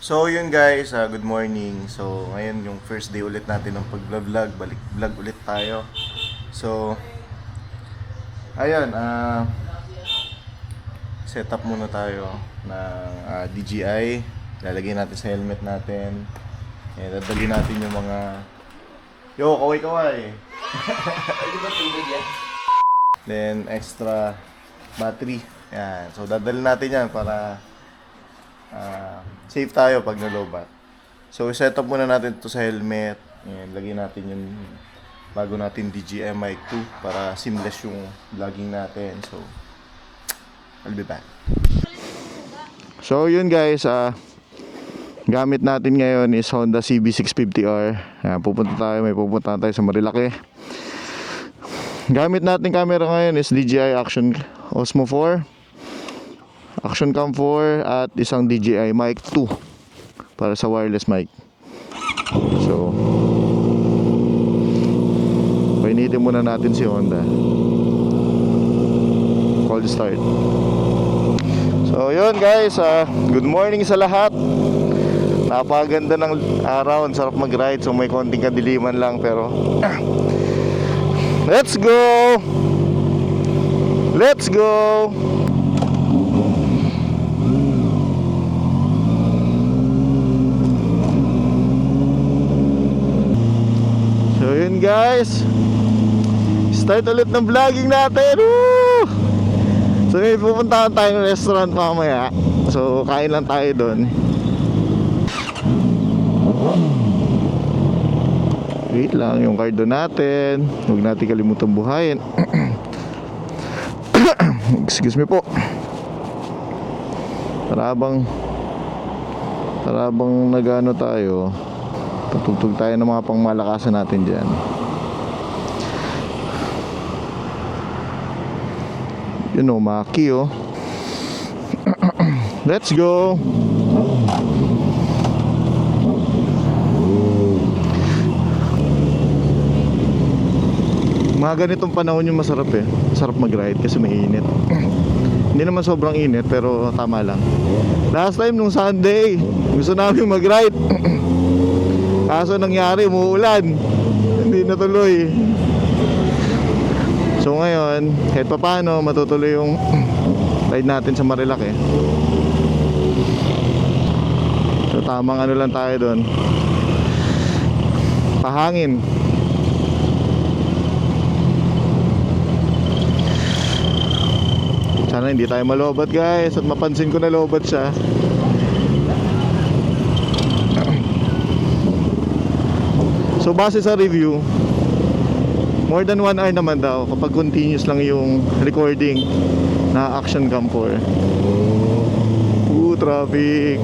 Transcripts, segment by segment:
So yun guys, good morning. So ngayon yung first day ulit natin ng pag-vlog, balik vlog ulit tayo. So ayun, set up muna tayo ng DJI. Lalagay natin sa helmet natin. Dadali natin yung mga kaway-kaway. Then extra battery. Yan. So dadali natin yan para safe tayo pag nalobat. So set up muna natin to sa helmet. Ayan, lagyan natin yung bago natin DJI Mic 2 para seamless yung vlogging natin. So I'll be back. So yun guys, gamit natin ngayon is Honda CB650R. Ayan, may pupunta tayo sa Marilaki. Gamit natin camera ngayon is DJI Action Osmo 4, Action Cam 4 at isang DJI Mic 2 para sa wireless mic. So painitin muna natin si Honda. Cold start. So yun guys, good morning sa lahat. Napakaganda ng araw, sarap mag-ride. So may konting kadiliman lang pero let's go! Let's go! So yun guys, start ulit ng vlogging natin. Woo! So may pupuntahan tayong restaurant mamaya. So kain lang tayo doon. Wait lang, yung cardo natin, huwag natin kalimutan buhayin. Excuse me po. Para bang nagano tayo, patugtog tayo ng mga pangmalakasan natin dyan. You know, Maki oh. Let's go. Mga ganitong panahon yung masarap eh. Masarap mag-ride kasi mainit. Hindi naman sobrang init pero tama lang. Last time nung Sunday, gusto namin mag-ride. Kaso nangyari, umuulan. Hindi natuloy. So ngayon, kahit pa paano matutuloy yung ride natin sa Marilaki. So tamang ano lang tayo doon. Pahangin. Sana hindi tayo malobat guys at mapansin ko na lobat siya. So base sa review, more than 1 hour naman daw kapag continuous lang yung recording na Action Cam 4. Traffic.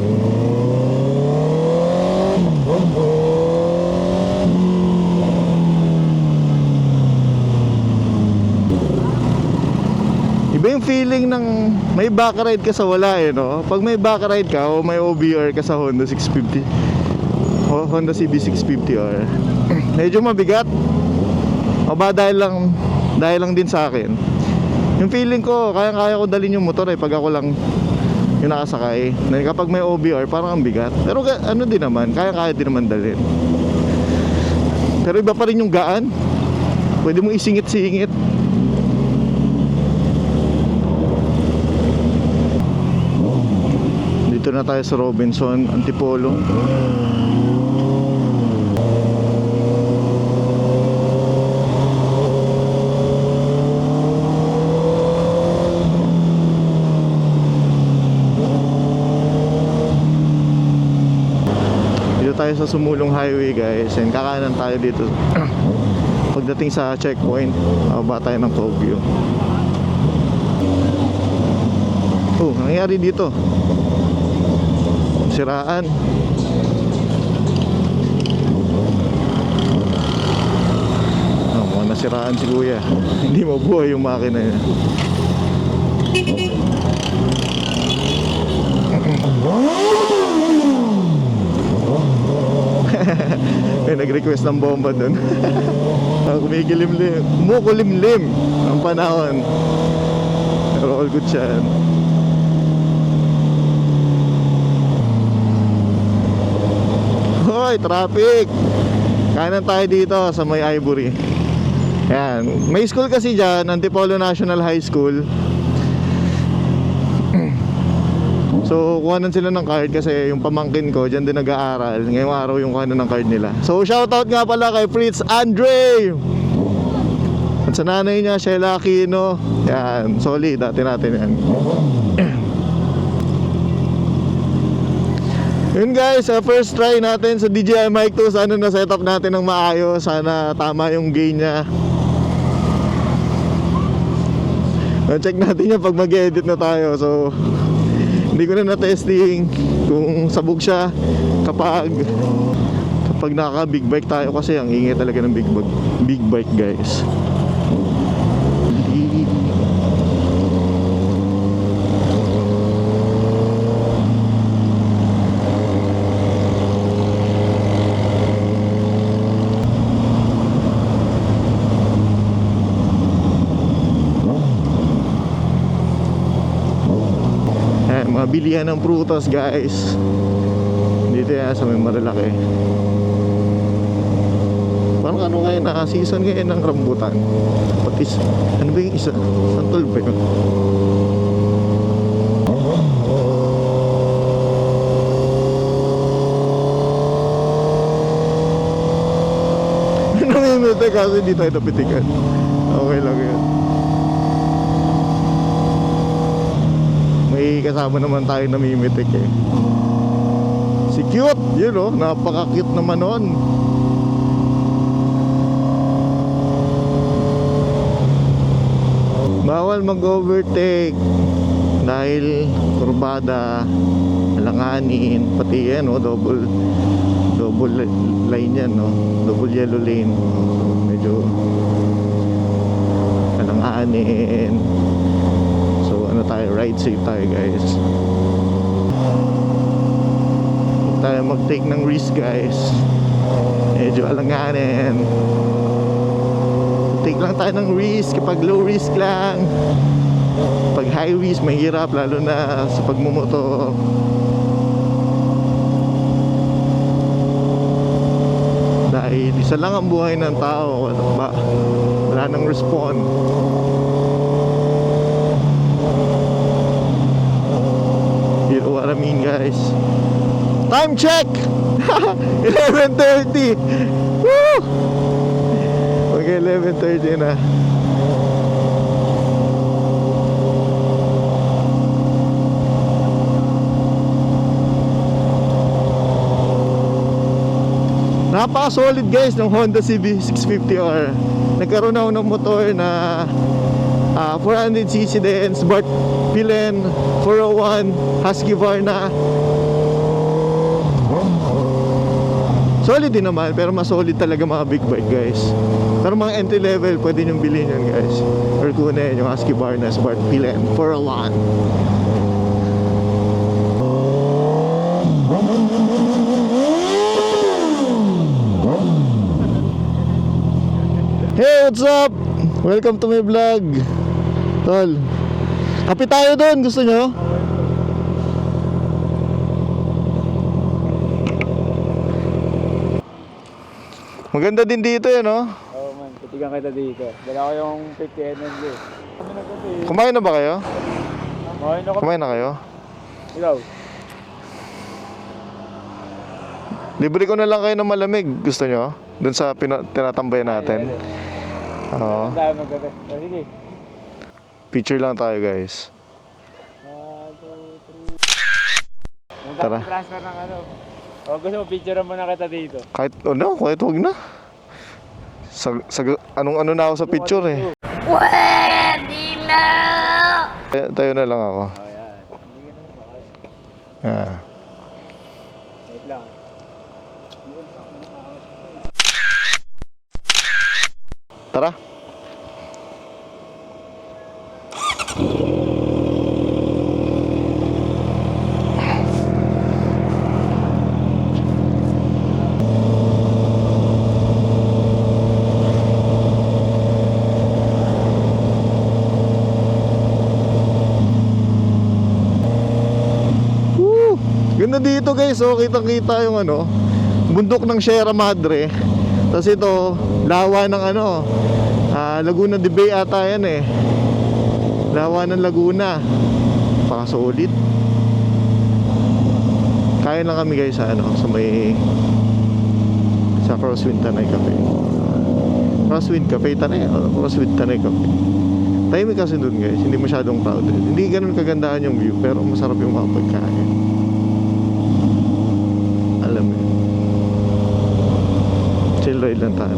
Iba yung feeling ng may back ride ka sa wala eh, no? Pag may back ride ka o may OBR ka sa Honda 650 o Honda CB650R, medyo mabigat. O ba dahil lang din sa akin. Yung feeling ko, kaya ko dalhin yung motor eh pag ako lang yung nakasakay. Kapag may OBR, parang ang bigat. Pero ano din naman, kaya din naman dalhin. Pero iba pa rin yung gaan. Pwede mong isingit-singit. Dito na tayo sa Robinson Antipolo. Dito tayo sa Sumulong Highway guys. And kakanan tayo dito. Pagdating sa checkpoint, ba tayo ng Tokyo. Oh, nangyari dito. Siraan. Mukhang nasiraan si kuya. Hindi mabuhay yung makina niya. May nag-request ng bomba dun. Kumikilimlim, kumukulimlim ang panahon. Pero all good siya. Oy, traffic. Kanan tayo dito sa may Ivory. Yan. May school kasi dyan, Antipolo National High School. So, kuhanan sila ng card kasi yung pamangkin ko dyan din nag-aaral. Ngayong araw yung kuhanan ng card nila. So, shoutout nga pala kay Fritz Andre. At sa nanay niya, Sheila Aquino. Yan, solid. Dati natin yan. Yun guys, first try natin sa DJI Mic 2. Sana na-set up natin ng maayos. Sana tama yung gain niya. Check natin yan pag mag-edit na tayo. So, hindi ko na na-testing kung sabog siya kapag naka big bike tayo kasi ang ingay talaga ng big bike guys. Mga bilihan ng prutas guys. Dito yan sa may Marilaki. Parang ano ngayon, naka-season ngayon ng rambutan. Pati, ano ba yung isa? Santol ba yun? Namimute kasi di tayo napitikan. Okay lang yun. May kasama naman tayo namimitik eh. Si cute, yun oh, napaka-cute naman nun. Bawal mag-overtake dahil kurbada, alanganin, pati yan oh, double line yan no, double yellow lane. So, medyo alanganin. Ano tayo, ride safe tayo guys. Huwag tayo mag-take ng risk guys. Medyo alanganin. Take lang tayo ng risk kapag low risk lang. Pag high risk mahirap, lalo na sa pagmumoto. Dahil isa lang ang buhay ng tao. Wala nang respond. You know what I mean guys. Time check. 11:30. Woo! Okay, 11:30 na. Napaka-solid guys ng Honda CB650R. Nagkaroon ako ng motor na 400cc din, Smart Pilen 401 Husqvarna. Solid din naman, pero mas solid talaga mga big bike guys. Pero mga entry level, pwede nyo bilhin yan guys. Or kunin yung Husqvarna Smart Pilen 401. Hey, what's up? Welcome to my vlog. Tol, kape tayo doon, gusto nyo? Maganda din dito yan, no? Oo man, titigan kita dito. Dala ko yung 50 NMG. Kumain na ba kayo? Kumain Kumain na na kayo? Ikaw? Libre ko na lang kayo ng malamig, gusto nyo? Doon sa tinatambay natin. Oo. Tayo magkape. Sige. Picture lang tayo guys. 1, 2, 3. Tara. Transfer ng ano. O gusto mo, picture mo na kita dito. Kahit wag na. Anong na ako sa picture eh. Pwede na! Tayo na lang ako. O yan. Hindi ka naman baka. Ah. Wait lang. Tara. Ganda dito guys, oh, kitang-kita yung ano, bundok ng Sierra Madre. Tapos ito, lawa ng ano, Laguna de Bay ata yan eh. Lawa ng Laguna. Pakasulit. Kaya lang kami guys sa ano, sa Crosswind Tanay Cafe. Crosswind Cafe Tanay, Crosswind Tanay Cafe. Tahimik kasi dun guys, hindi masyadong crowded. Hindi ganun kagandahan yung view, pero masarap yung mga pagkain. Alam mo yun. Chill ride lang tayo.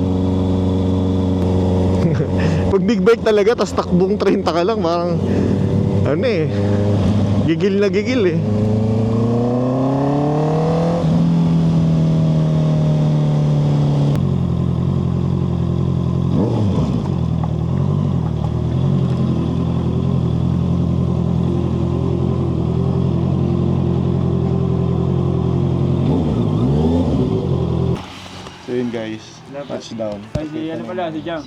Pag big bike talaga, tas takbong 30 ka lang, parang ano eh, gigil na gigil eh. So yun guys, touchdown. Ay, si ano pala, si Jam.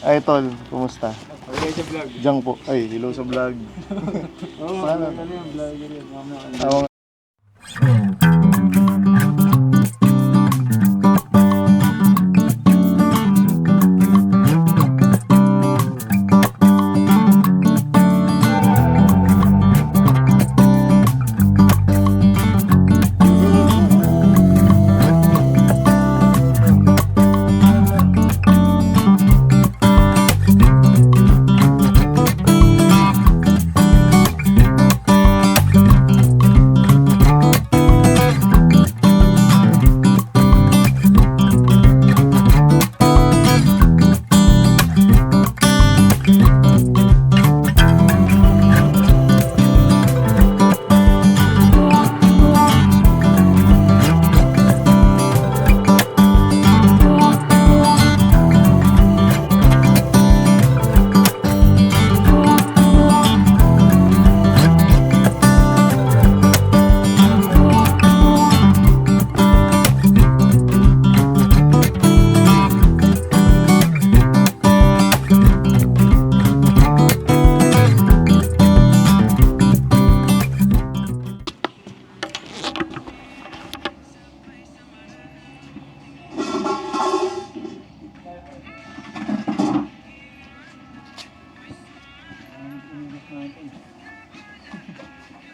Ay tol, kumusta? Okay sa vlog. Jang po. Ay, hello sa vlog. Oo, Sana. ano yung vlogger yun. Mamaya. Tawang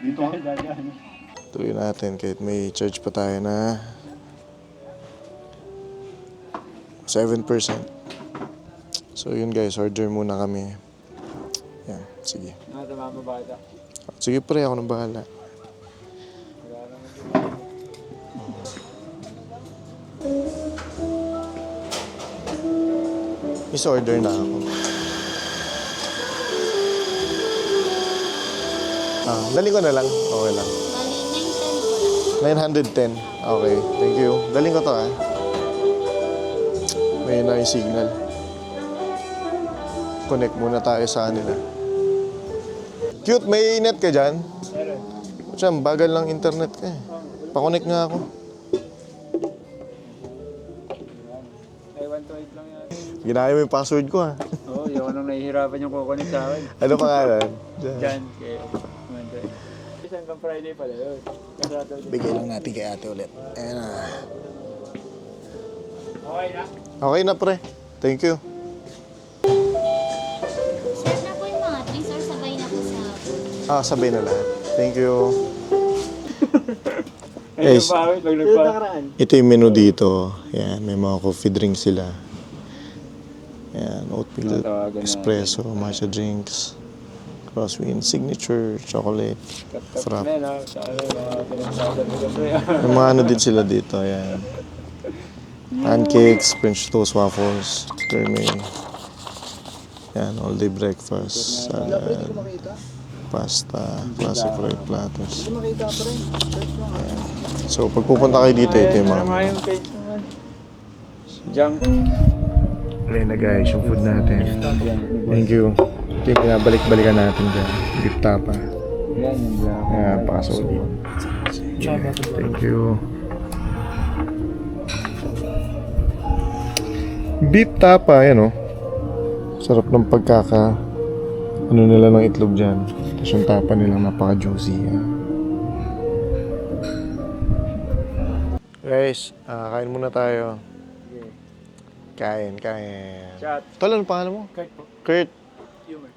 dito nga. Tuloy natin kahit may charge pa tayo na 7%. So yun guys, order muna kami. Yan, sige. Sa mga bata. Sige pre, ako nang bahala. Is-order na ako. Dali ko na lang. Okay lang. Bali, 910 po 910. lang. Okay, thank you. Daling ko to May na yung signal. Connect muna tayo sa kanila. Cute, may net ka dyan? Meron. Siyam, bagal lang internet ka eh. Pa-connect nga ako. Ay, 128 lang yan. Ginaya mo yung password ko ha. Oo, yung anong nahihirapan yung kukunik sa akin. Ano pangalan? Diyan, kay 128. Hanggang Friday pala yun. Saturday. Bigay lang natin kay ate ulit. Ayan na. Okay na? Okay na pre. Thank you. Share na po yung mga drinks or sabay na po sa... Sabay na lahat. Thank you. Ay, Guys, nagparaan. ito yung menu dito. Yan, may mga coffee drinks sila. Yan, oatmeal, espresso, matcha drinks, crosswind, signature, chocolate, frap. May mga ano din sila dito. Yan. Pancakes, French toast, waffles, gourmet. Yan, all day breakfast, salad, pasta, classic fried platters. Yan. So, pag pupunta kayo dito, ito yung mga... yung page naman. Junk. Ayun na guys, yung food natin. Thank you. Ito yung pinabalik-balikan natin dyan. Beef tapa. Yan yung black. Ayan, pakasulit. Thank you. Beef tapa, yan o. Sarap ng pagkaka... Ano nila ng itlog dyan. Tapos yung tapa nilang napaka-juicy. Guys, kain muna tayo. Okay. Kain. Shot. Tol, ano pangalan mo? Kurt po. Kurt. Humor.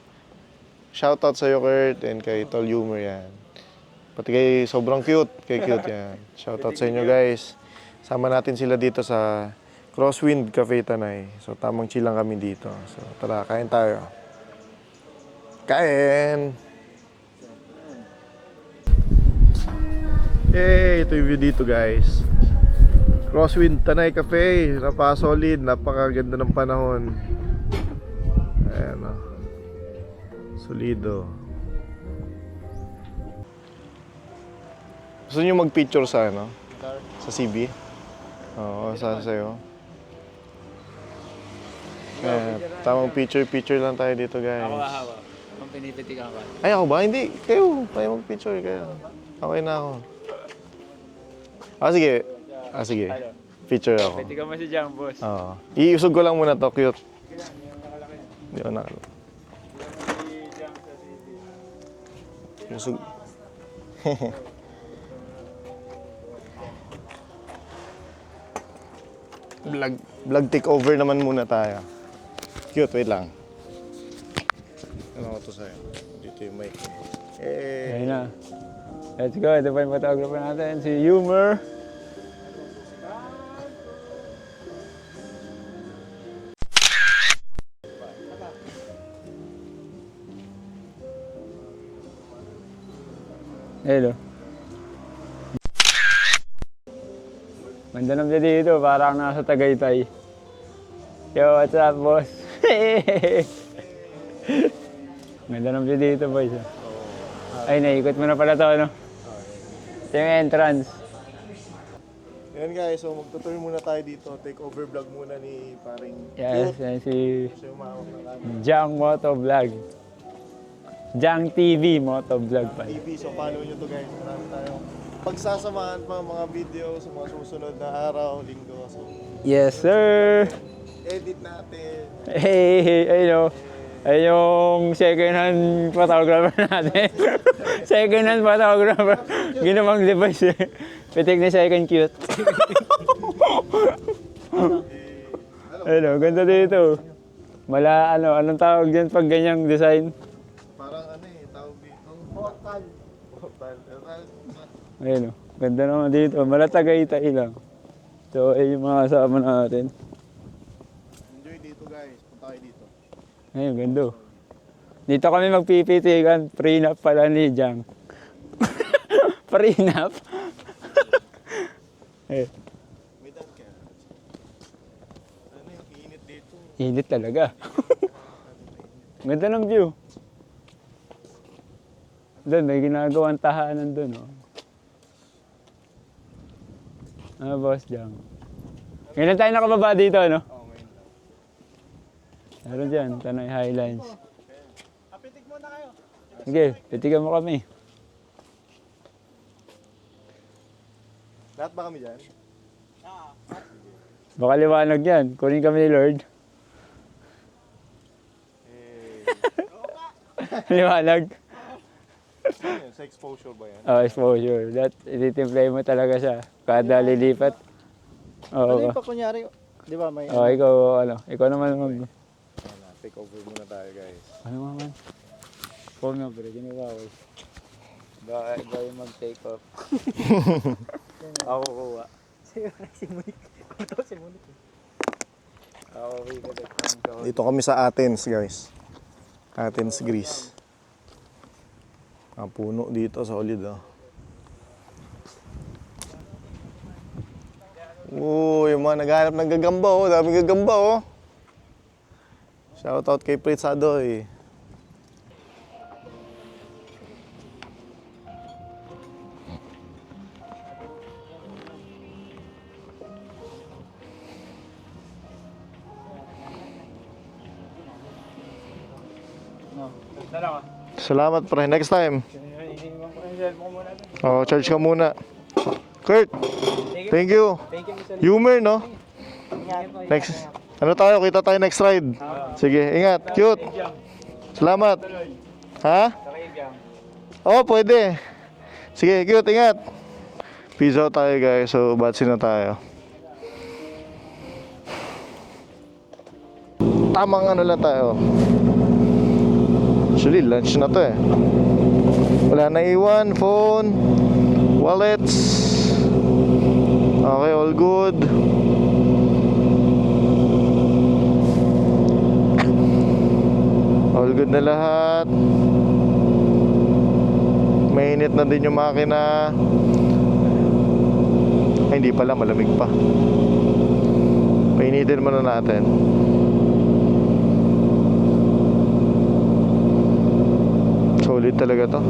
Shoutout sa'yo, Kurt, and kay Tol Humor yan. Pati kay sobrang cute, kay cute yan. Shoutout sa inyo, guys. Sama natin sila dito sa Crosswind Cafe Tanay. So, tamang chill lang kami dito. So, tara, kain tayo. Kain! Hey, ito yung view dito, guys. Crosswind Tanay Cafe. Napaka-solid, napakaganda ng panahon. Ayan, oh. Solido. Gusto niyo mag-picture sa ano? Sa CB? Oo, sa'yo. Tamang picture lang tayo dito, guys. Ako hawa. Kung pinipitik ako. Ay, ako ba? Hindi. Kayo mag-picture. Kayo. Okay na ako. Sige. Sige. Picture ako. Pitikan mo si Jang, boss. Oo. Iusog ko lang muna to. Cute. Hindi ko nakalaki. Si Jang sa city. Usog. Vlog takeover naman muna tayo. Cute, wait lang. Ano ko to sa'yo? Dito yung mic. Ayun na. Let's go. Ito pa yung photographer natin, si Humor. Hello. Ganda ng view dito, parang nasa Tagaytay. Yo, what's up, boss? Ganda ng view dito, boys. Ay, naikot mo na pala to, no? Ito yung entrance. Yan guys, so magtutur muna tayo dito. Takeover vlog muna ni paring Yes, Cute. yan si Siya yung mahawak ng camera. Jang Motovlog. Jang TV Motovlog pa. TV, so follow nyo to guys. Marami tayong pagsasamahan pa mga video sa mga susunod na araw, linggo. So, Yes, sir! edit natin. Hey, ayun o. Ayun yung second-hand photographer natin. Second-hand photographer. Ginawang device eh. Pitik ni second cute. Ayun o, ganda dito. Anong tawag dyan pag ganyang design? Parang ano eh, tawag dito. Portal. Ayun o, ganda naman dito. Malatagay-tay lang. So, ayun yung mga kasama natin. Enjoy dito guys, punta kayo dito. Ayun, ganda. Dito kami magpipitigan. Prenup pala ni Jang. Prenup? Eh, May dad ka. Ano yung init dito? init talaga. Ganda ng view. Doon, may ginagawang tahanan doon. Oh. Ano, boss Jang? Ngayon tayo nakababa dito, no? Oo, ngayon lang. Meron dyan, Tanay Highlands. Pitik muna kayo. Sige, pitigan mo kami. Lahat ba kami dyan? Baka liwanag yan. Kunin kami ni Lord. Liwanag. Ano yun? Sa exposure ba yan? Oh, exposure. That, ititimplay mo talaga siya. Kada lilipat. Ano Oo. yung pa kunyari, di ba may Oh, ikaw naman mag... Take over muna tayo guys. Ano naman? Phone number, ginawa ko. Ba yung mag-take off. Ako kuha. si Monique. Ito si Monique. Ako kuha. Dito kami sa Athens guys. Athens, Greece. Ang puno dito, solid oh. Yung mga naghahanap ng gagamba oh, daming gagamba oh. Shoutout kay Pritz Adoy. No. Dalawa. Salamat pre, next time. Iniwan ko yung cellphone muna. Oh, charge ka muna. Kurt, thank you. Thank you, Mr. Humor no? Next. Ano tayo? Kita tayo next ride. Sige, ingat. Cute. Salamat. Ha? Sakay Jang. Oo, pwede. Sige, cute. Ingat. Peace out tayo guys. So, batsin na tayo. Tamang ano lang tayo. Actually, lunch na to eh. Wala na iwan, phone, wallets. Okay, all good. All good na lahat. Mainit na din yung makina. Ay, hindi pala, malamig pa. Painitin muna natin. Solid talaga to.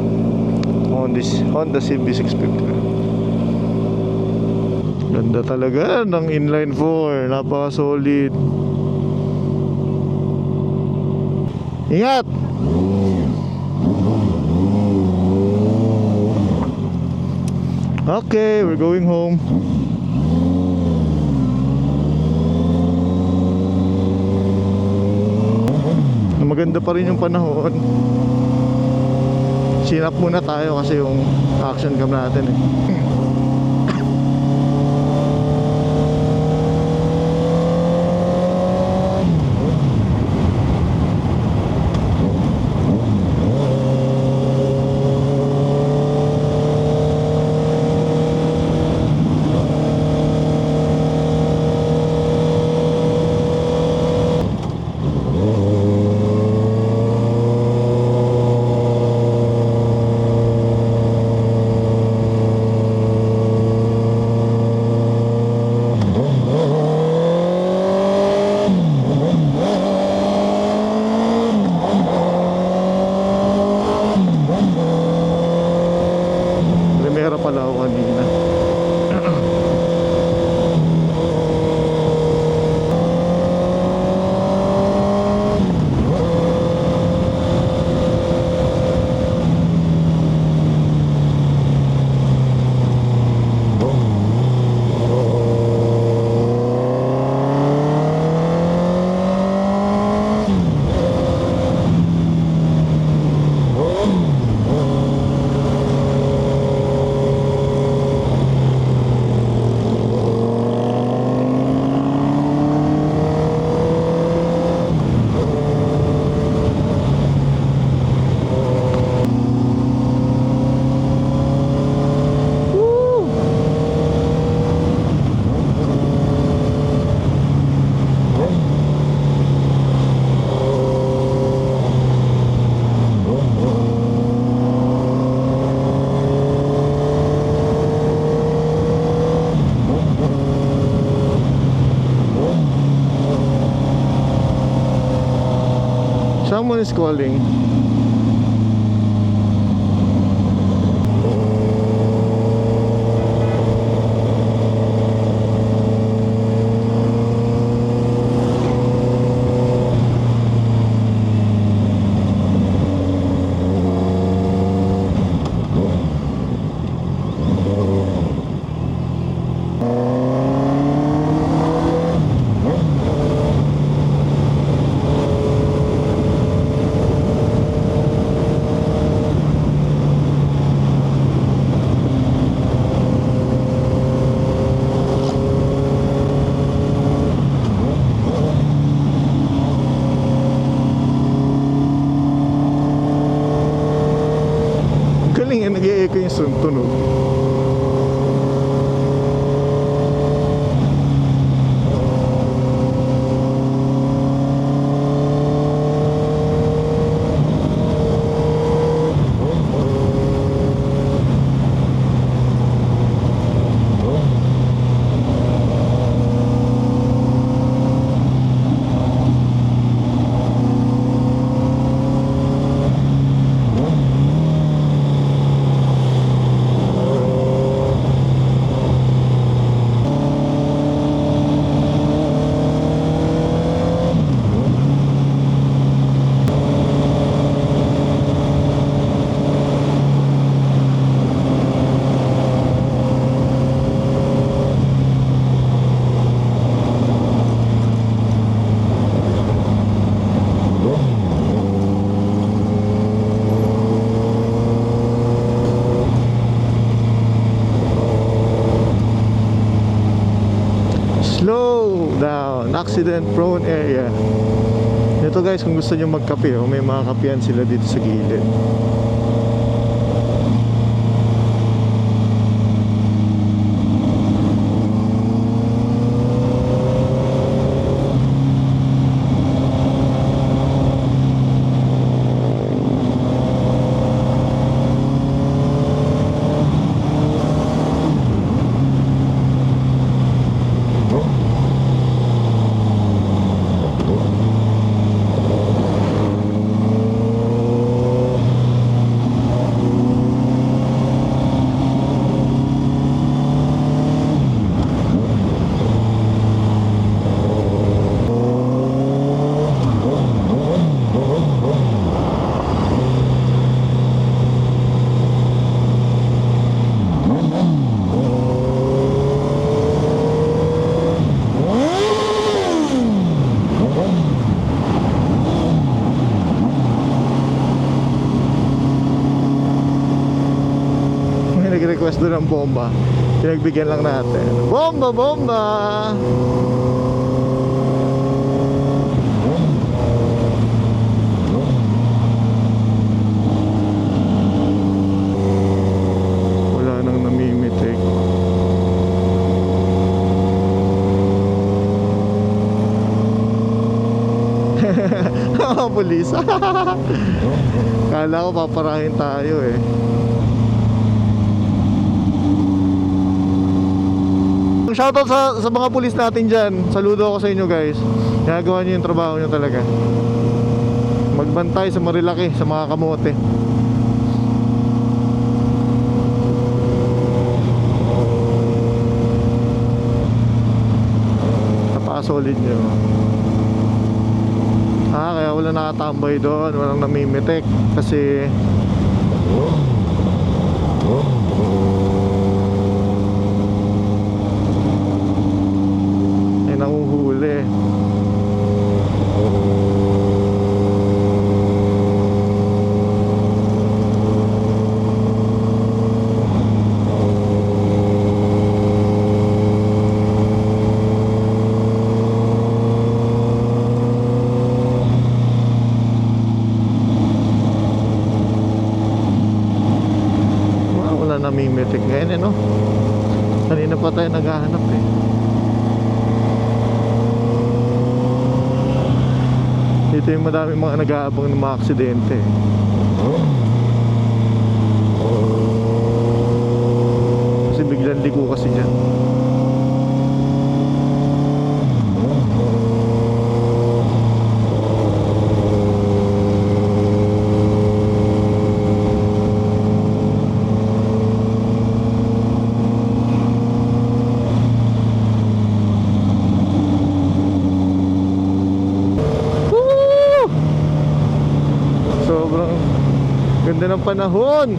Honda CB650. Ganda talaga ng inline 4. Napaka solid. Ingat! Okay, we're going home. Maganda pa rin yung panahon. Sinap muna tayo kasi yung action cam natin eh. Primera pala ako kanina. Someone is calling. Galing yan, nag-e-echo yung tunog. Slow down, accident prone area. Ito guys, kung gusto nyo magkape, oh, may mga kapihan sila dito sa gilid. Nag-request doon ng bomba. Pinagbigyan lang natin. Bomba, bomba! Wala nang namimitik. Pulis. Kala ko paparahin tayo eh. Shoutout sa mga pulis natin dyan. Saludo ako sa inyo guys. Ginagawa nyo yung trabaho nyo talaga. Magbantay sa marilaki, sa mga kamote. Napaka-solid nyo. Kaya wala nakatambay doon. Walang namimitik. Kasi nanguhuli. Wala namimitik ngayon eh, no? Kanina pa tayo naghahanap eh. Dito yung madaming mga nag-aabang ng mga aksidente. Kasi biglang liko kasi dyan. Ganda ng panahon.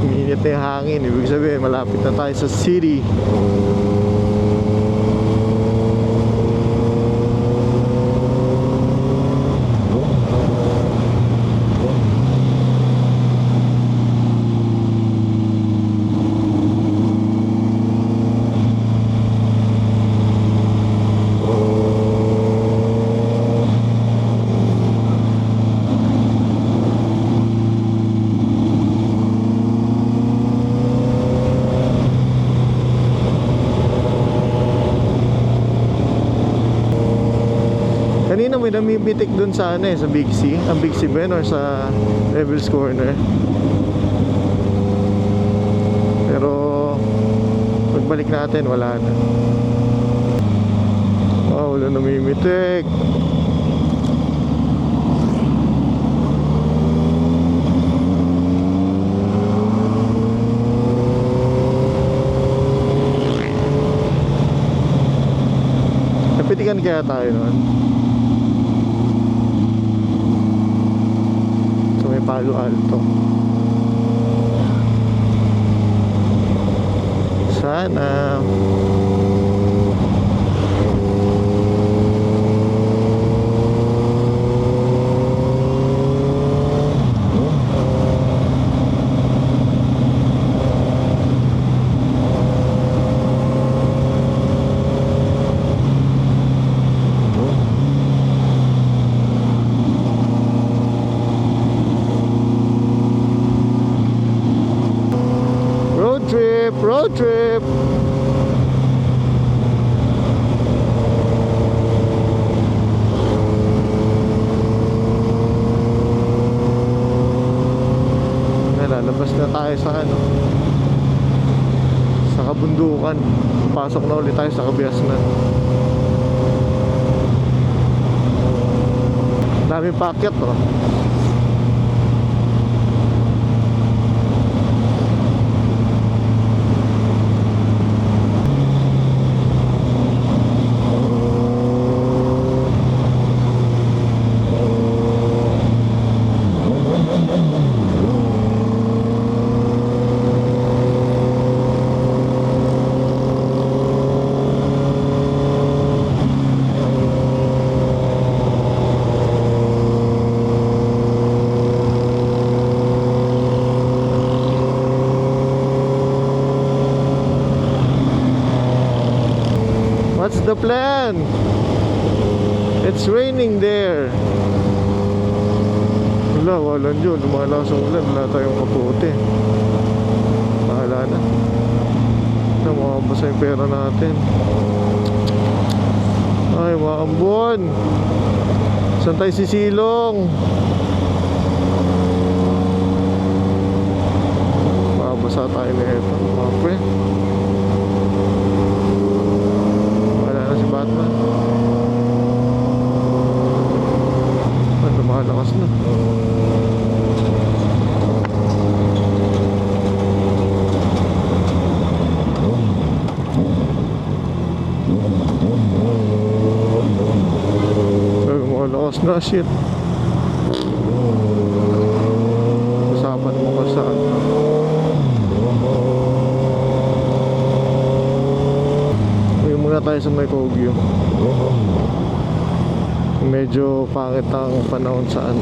Uminit na yung hangin. Ibig sabihin malapit na tayo sa city. Kanina may namibitik dun sa ano eh, sa Big C. Ang Big C ba yun or sa Devil's Corner? Pero pagbalik natin wala na. Oh, wala namimitik. Napitikan kaya tayo nun? Palo Alto. Sana. trip, road trip. Lalabas na tayo sa ano, sa kabundukan. Pasok na ulit tayo sa Kabiasnan. Daming packet oh. What's the plan? It's raining there. Wala yun. Lumalakas ang ulan. Wala tayong kapote. Bahala na. Makabasa yung pera natin. Ay, mga ambon. Saan tayo sisilong? Makabasa tayo na ito. Mga pre. Batman. Ay, lumalakas na. Ay, lumalakas na, shit. Usapan mo ka saan. Muna tayo sa may Kogyo. Medyo pangit ang panahon saan.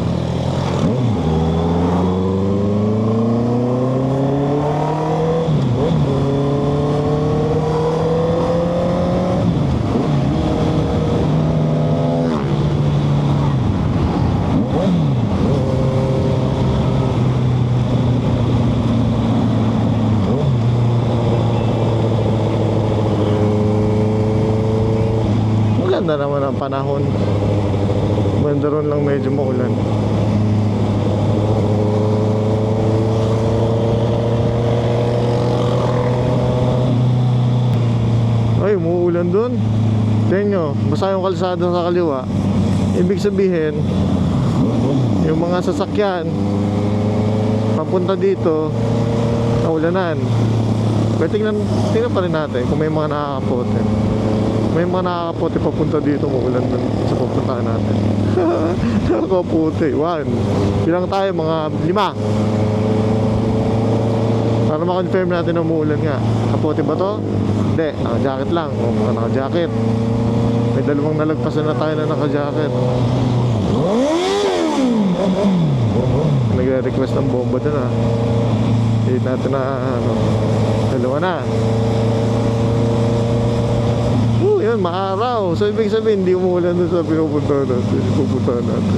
Maganda naman ang panahon. Bandaron lang medyo maulan. Ay, umuulan dun. Tingnan nyo, basta yung kalsada sa kaliwa. Ibig sabihin, yung mga sasakyan papunta dito, naulanan. Pero tingnan pa rin natin kung may mga nakakapote. May mga nakakapote papunta dito, maulan dun sa pupuntahan natin. Nakakapote, 1. Bilang tayo, mga 5. Para ma-confirm natin na umuulan nga. Kapote ba to? Hindi, naka-jacket lang. O, mga naka-jacket. May dalawang nalagpasan na tayo na naka-jacket. Nagre-request ng bomba dun ah. Hindi natin na ano, dalawa na. Yun, maaraw. So ibig sabihin, hindi umuulan dun sa pinupuntahan natin. Pupuntahan natin.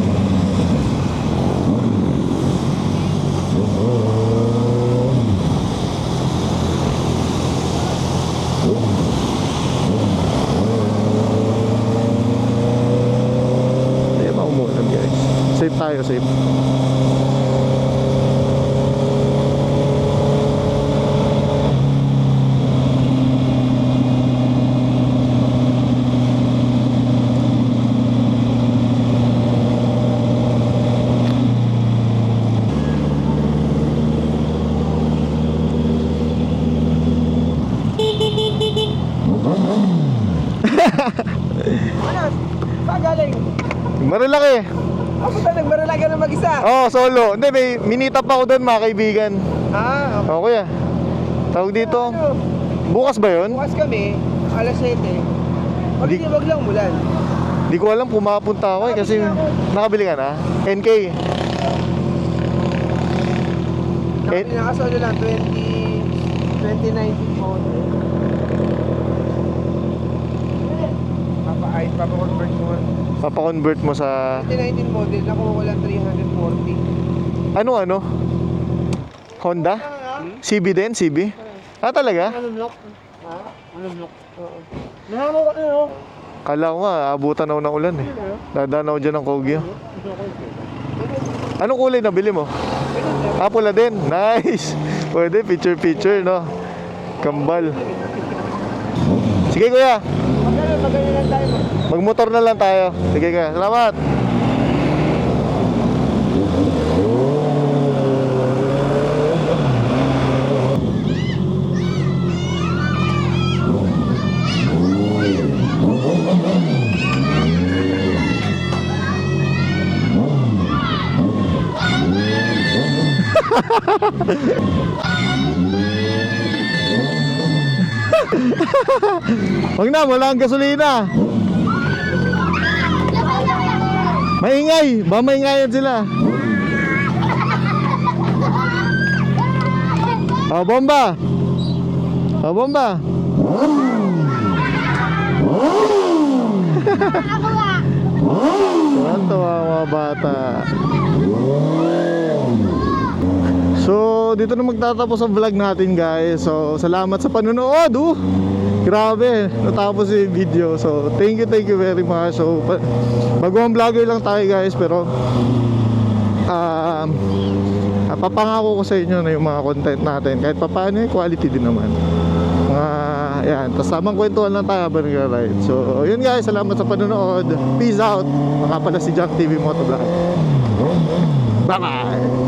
Hindi ba umuulan guys? Safe tayo, safe. Ano? Saan galing? Marilaki. Ako ba nagmarala ka na mag-isa? Oo, solo. Hindi, may minita pa ako doon mga kaibigan. Ah, okay. Oo, kuya. Tawag dito. Ano? Bukas ba yun? Bukas kami, alas 7. Wag lang mulan. Di ko alam kung makapunta ako eh, kasi nakabili ka na? NK. Nakabili na kaso ano lang, 2019 model. Papa-convert mo. Papa-convert mo sa... 2019 model, nakuha ko lang 340. Ano? Honda? CB din? CB? Ah, talaga? Anumlok. Ha? Anumlok. Oo. Nahango ka na, oh. Kala ko nga, abutan ako ng ulan eh. Dadaan ako dyan ng Kogyo. Anong kulay na bili mo? Ah, pula din. Nice. Pwede, picture, no? Kambal. Sige kuya, Magkano lang tayo, ma. magmotor na lang tayo. Sige kuya, salamat. Wag na, wala ang gasolina. Maingay, ba maingayan sila. Oh, bomba. Oh, bomba. Tuwa mga bata. So, dito na magtatapos ang vlog natin guys. So, salamat sa panonood. Grabe, natapos yung video. So, thank you very much. So, baguang vlogger lang tayo guys. Pero, papangako ko sa inyo na yung mga content natin kahit papaano quality din naman. Yan, tapos tamang kwentuhan lang tayo habang nag-ride. So, yun guys, salamat sa panonood. Peace out. Mga pala si Jack TV Motovlog. Bye-bye.